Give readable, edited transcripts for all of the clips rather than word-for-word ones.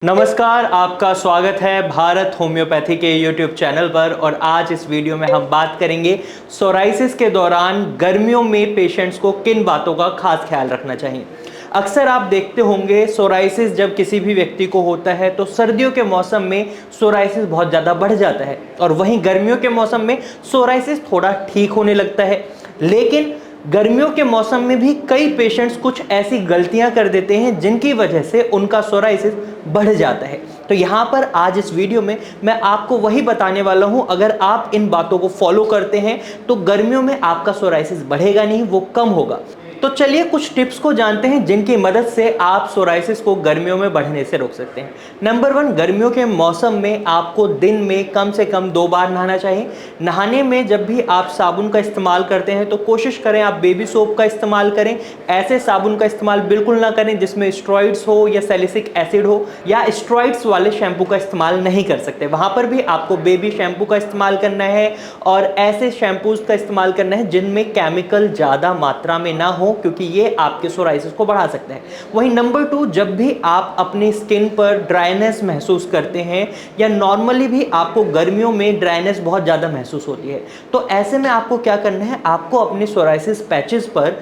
नमस्कार, आपका स्वागत है भारत होम्योपैथी के YouTube चैनल पर। और आज इस वीडियो में हम बात करेंगे सोराइसिस के दौरान गर्मियों में पेशेंट्स को किन बातों का खास ख्याल रखना चाहिए। अक्सर आप देखते होंगे सोराइसिस जब किसी भी व्यक्ति को होता है तो सर्दियों के मौसम में सोराइसिस बहुत ज़्यादा बढ़ जाता है और वहीं गर्मियों के मौसम में सोराइसिस थोड़ा ठीक होने लगता है। लेकिन गर्मियों के मौसम में भी कई पेशेंट्स कुछ ऐसी गलतियां कर देते हैं जिनकी वजह से उनका सोराइसिस बढ़ जाता है। तो यहाँ पर आज इस वीडियो में मैं आपको वही बताने वाला हूँ। अगर आप इन बातों को फॉलो करते हैं तो गर्मियों में आपका सोराइसिस बढ़ेगा नहीं, वो कम होगा। तो चलिए कुछ टिप्स को जानते हैं जिनकी मदद से आप सोराइसिस को गर्मियों में बढ़ने से रोक सकते हैं। नंबर 1, गर्मियों के मौसम में आपको दिन में कम से कम 2 बार नहाना चाहिए। नहाने में जब भी आप साबुन का इस्तेमाल करते हैं तो कोशिश करें आप बेबी सोप का इस्तेमाल करें। ऐसे साबुन का इस्तेमाल बिल्कुल ना करें जिसमें स्टेरॉइड्स हो या सैलिसिलिक एसिड हो, या स्टेरॉइड्स वाले शैम्पू का इस्तेमाल नहीं कर सकते। वहां पर भी आपको बेबी शैम्पू का इस्तेमाल करना है और ऐसे शैम्पूज का इस्तेमाल करना है जिनमें केमिकल ज़्यादा मात्रा में ना हो, क्योंकि ये आपके सोराइसिस को बढ़ा सकते हैं। वहीं नंबर 2, जब भी आप अपनी स्किन पर ड्राइनेस महसूस करते हैं या नॉर्मली भी आपको गर्मियों में ड्राइनेस बहुत ज़्यादा महसूस होती है, तो ऐसे में आपको क्या करना है, आपको अपने सोराइसिस पैचेस पर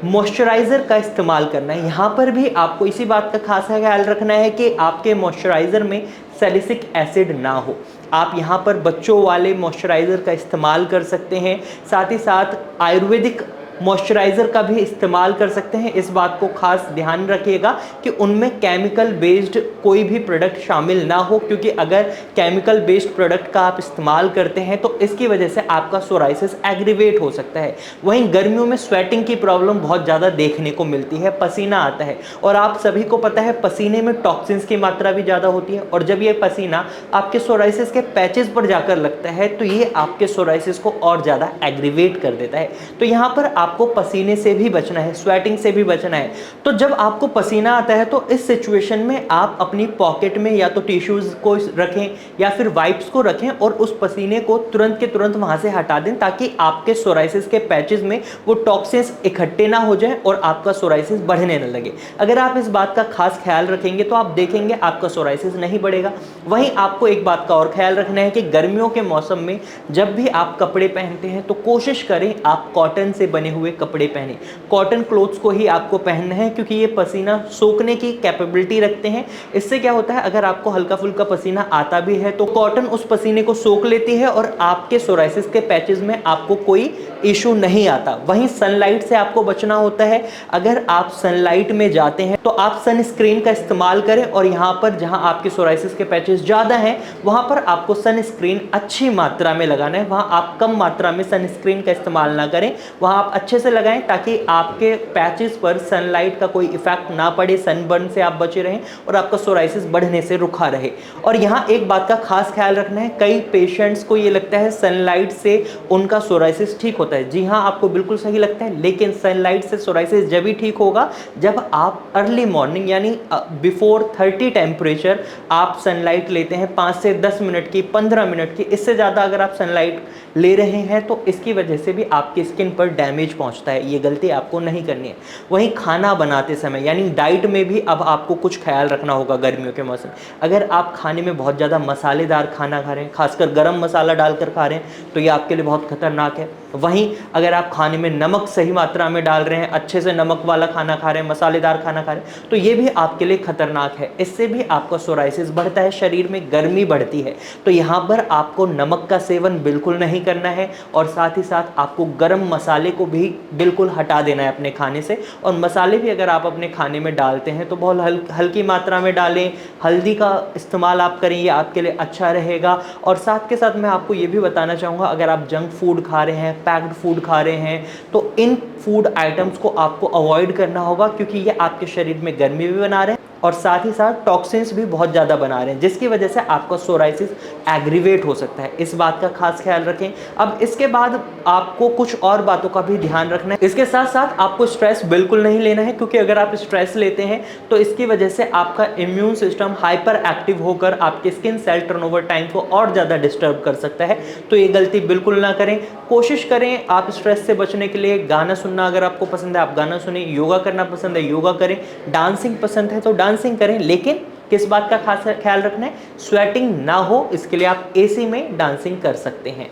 मॉइस्चराइज़र का इस्तेमाल करना है। यहाँ पर भी आपको इसी बात का खास ख्याल रखना है कि आपके मॉइस्चराइज़र में सैलिसिलिक एसिड ना हो। आप यहाँ पर बच्चों वाले मॉइस्चराइज़र का इस्तेमाल कर सकते हैं, साथ ही साथ आयुर्वेदिक मॉइस्चराइज़र का भी इस्तेमाल कर सकते हैं। इस बात को खास ध्यान रखिएगा कि उनमें केमिकल बेस्ड कोई भी प्रोडक्ट शामिल ना हो, क्योंकि अगर केमिकल बेस्ड प्रोडक्ट का आप इस्तेमाल करते हैं तो इसकी वजह से आपका सोराइसिस एग्रीवेट हो सकता है। वहीं गर्मियों में स्वेटिंग की प्रॉब्लम बहुत ज़्यादा देखने को मिलती है, पसीना आता है और आप सभी को पता है पसीने में टॉक्सिन्स की मात्रा भी ज़्यादा होती है। और जब ये पसीना आपके सोराइसिस के पैचेस पर जाकर लगता है तो ये आपके सोराइसिस को और ज़्यादा एग्रीवेट कर देता है। तो यहाँ पर आपको पसीने से भी बचना है, स्वेटिंग से भी बचना है। तो जब आपको पसीना आता है तो इस सिचुएशन में आप अपनी पॉकेट में या तो टिश्यूज को रखें या फिर वाइप्स को रखें और उस पसीने को तुरंत के तुरंत वहां से हटा दें, ताकि आपके सोराइसिस के पैचेस में वो टॉक्सिन्स इकट्ठे ना हो जाएं और आपका सोराइसिस बढ़ने न लगे। अगर आप इस बात का खास ख्याल रखेंगे तो आप देखेंगे आपका सोराइसिस नहीं बढ़ेगा। वहीं आपको एक बात का और ख्याल रखना है कि गर्मियों के मौसम में जब भी आप कपड़े पहनते हैं तो कोशिश करें आप कॉटन से बने हुए कपड़े पहने। कॉटन क्लोथ्स को ही आपको पहनना है, क्योंकि ये पसीना सोखने की कैपेबिलिटी रखते हैं। इससे क्या होता है, अगर आपको हल्का फुल्का पसीना आता भी है तो कॉटन उस पसीने को सोख लेती है और आपके सोराइसिस के पैचेस में आपको कोई इशू नहीं आता। वहीं सनलाइट से आपको बचना होता है। अगर आप सनलाइट में जाते हैं तो आप सनस्क्रीन का इस्तेमाल करें और यहाँ पर जहाँ आपके सोराइसिस के पैचेस ज़्यादा हैं वहाँ पर आपको सनस्क्रीन अच्छी मात्रा में लगाना है। वहाँ आप कम मात्रा में सनस्क्रीन का इस्तेमाल ना करें, वहाँ आप अच्छे से लगाएं ताकि आपके पैचेस पर सनलाइट का कोई इफेक्ट ना पड़े, सनबर्न से आप बचे रहें और आपका सोराइसिस बढ़ने से रुका रहे। और यहाँ एक बात का खास ख्याल रखना है, कई पेशेंट्स को ये लगता है सनलाइट से उनका सोराइसिस ठीक होता है। जी हाँ, आपको बिल्कुल सही लगता है, लेकिन सनलाइट से सोराइसिस जब ही ठीक होगा जब आप अर्ली मॉर्निंग यानी बिफोर 30 टेम्परेचर आप सनलाइट लेते हैं, 5 से 10 मिनट की, 15 मिनट की। इससे ज़्यादा अगर आप सनलाइट ले रहे हैं तो इसकी वजह से भी आपकी स्किन पर डैमेज पहुंचता है। ये गलती आपको नहीं करनी है। वहीं खाना बनाते समय यानी डाइट में भी अब आपको कुछ ख्याल रखना होगा गर्मियों के मौसम। अगर आप खाने में बहुत ज़्यादा मसालेदार खाना खा रहे हैं, खासकर गरम मसाला डालकर खा रहे हैं, तो ये आपके लिए बहुत खतरनाक है। वहीं अगर आप खाने में नमक सही मात्रा में डाल रहे हैं, अच्छे से नमक वाला खाना खा रहे हैं, मसालेदार खाना खा रहे हैं, तो ये भी आपके लिए खतरनाक है। इससे भी आपका सोराइसिस बढ़ता है, शरीर में गर्मी बढ़ती है। तो यहाँ पर आपको नमक का सेवन बिल्कुल नहीं करना है और साथ ही साथ आपको गरम मसाले को भी बिल्कुल हटा देना है अपने खाने से। और मसाले भी अगर आप अपने खाने में डालते हैं तो बहुत हल्की मात्रा में डालें। हल्दी का इस्तेमाल आप करें, ये आपके लिए अच्छा रहेगा। और साथ के साथ मैं आपको ये भी बताना चाहूँगा, अगर आप जंक फूड खा रहे हैं, पैक्ड फूड खा रहे हैं, तो इन फूड आइटम्स को आपको अवॉइड करना होगा, क्योंकि ये आपके शरीर में गर्मी भी बना रहे हैं और साथ ही साथ टॉक्सिन्स भी बहुत ज़्यादा बना रहे हैं, जिसकी वजह से आपका सोराइसिस एग्रीवेट हो सकता है। इस बात का खास ख्याल रखें। अब इसके बाद आपको कुछ और बातों का भी ध्यान रखना है। इसके साथ साथ आपको स्ट्रेस बिल्कुल नहीं लेना है, क्योंकि अगर आप स्ट्रेस लेते हैं तो इसकी वजह से आपका इम्यून सिस्टम हाइपर एक्टिव होकर आपके स्किन सेल टर्नओवर टाइम को और ज़्यादा डिस्टर्ब कर सकता है। तो ये गलती बिल्कुल ना करें। कोशिश करें आप स्ट्रेस से बचने के लिए गाना सुनना अगर आपको पसंद है आप गाना सुनें, योगा करना पसंद है योगा करें, डांसिंग पसंद है तो डांसिंग करें, लेकिन किस बात का खास ख्याल रखना है? स्वेटिंग ना हो, इसके लिए आप एसी में डांसिंग कर सकते हैं।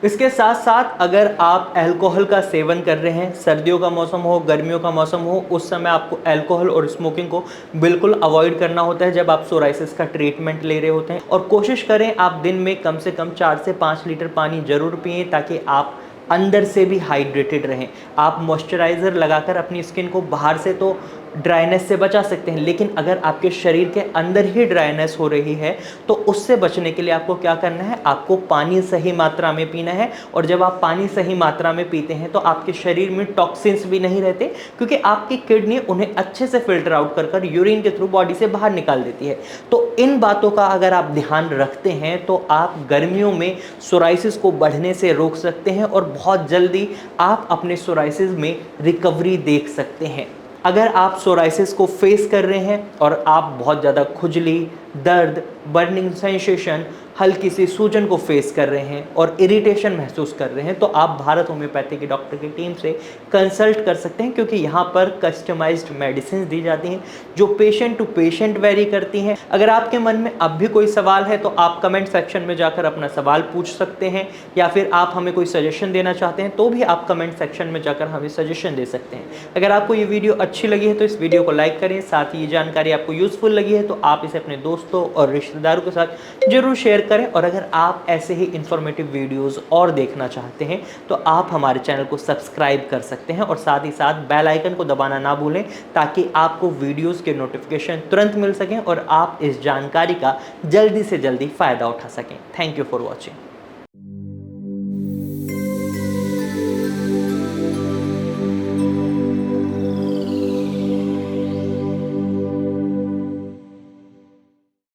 इसके साथ साथ अगर आप अल्कोहल का सेवन कर रहे हैं, सर्दियों का मौसम हो, गर्मियों का मौसम हो, उस समय आपको अल्कोहल और स्मोकिंग को बिल्कुल अवॉइड करना होता है जब आप सोराइसिस का ट्रीटमेंट ले रहे होते हैं। और कोशिश करें आप दिन में कम से कम 4 से 5 लीटर पानी जरूर पिएं ताकि आप अंदर से भी हाइड्रेटेड रहें। आप मॉइस्चराइज़र लगाकर अपनी स्किन को बाहर से तो ड्राइनेस से बचा सकते हैं, लेकिन अगर आपके शरीर के अंदर ही ड्राइनेस हो रही है तो उससे बचने के लिए आपको क्या करना है? आपको पानी सही मात्रा में पीना है। और जब आप पानी सही मात्रा में पीते हैं तो आपके शरीर में टॉक्सिन्स भी नहीं रहते, क्योंकि आपकी किडनी उन्हें अच्छे से फिल्टर आउट कर यूरिन के थ्रू बॉडी से बाहर निकाल देती है। तो इन बातों का अगर आप ध्यान रखते हैं तो आप गर्मियों में सोराइसिस को बढ़ने से रोक सकते हैं और बहुत जल्दी आप अपने सोराइसिस में रिकवरी देख सकते हैं। अगर आप सोराइसिस को फेस कर रहे हैं और आप बहुत ज़्यादा खुजली, दर्द, बर्निंग सेंसेशन, हल्की सी सूजन को फेस कर रहे हैं और इरिटेशन महसूस कर रहे हैं तो आप भारत होम्योपैथी की डॉक्टर की टीम से कंसल्ट कर सकते हैं, क्योंकि यहाँ पर कस्टमाइज्ड मेडिसिन दी जाती हैं जो पेशेंट टू पेशेंट वेरी करती हैं। अगर आपके मन में अब भी कोई सवाल है तो आप कमेंट सेक्शन में जाकर अपना सवाल पूछ सकते हैं, या फिर आप हमें कोई सजेशन देना चाहते हैं तो भी आप कमेंट सेक्शन में जाकर हमें सजेशन दे सकते हैं। अगर आपको ये वीडियो अच्छी लगी है तो इस वीडियो को लाइक करें, साथ ही ये जानकारी आपको यूजफुल लगी है तो आप इसे अपने दोस्तों और रिश्तेदारों के साथ जरूर शेयर करें। और अगर आप ऐसे ही इंफॉर्मेटिव वीडियोस और देखना चाहते हैं तो आप हमारे चैनल को सब्सक्राइब कर सकते हैं और साथ ही साथ बेल आइकन को दबाना ना भूलें ताकि आपको वीडियोस के नोटिफिकेशन तुरंत मिल सकें और आप इस जानकारी का जल्दी से जल्दी फ़ायदा उठा सकें। Thank you for watching.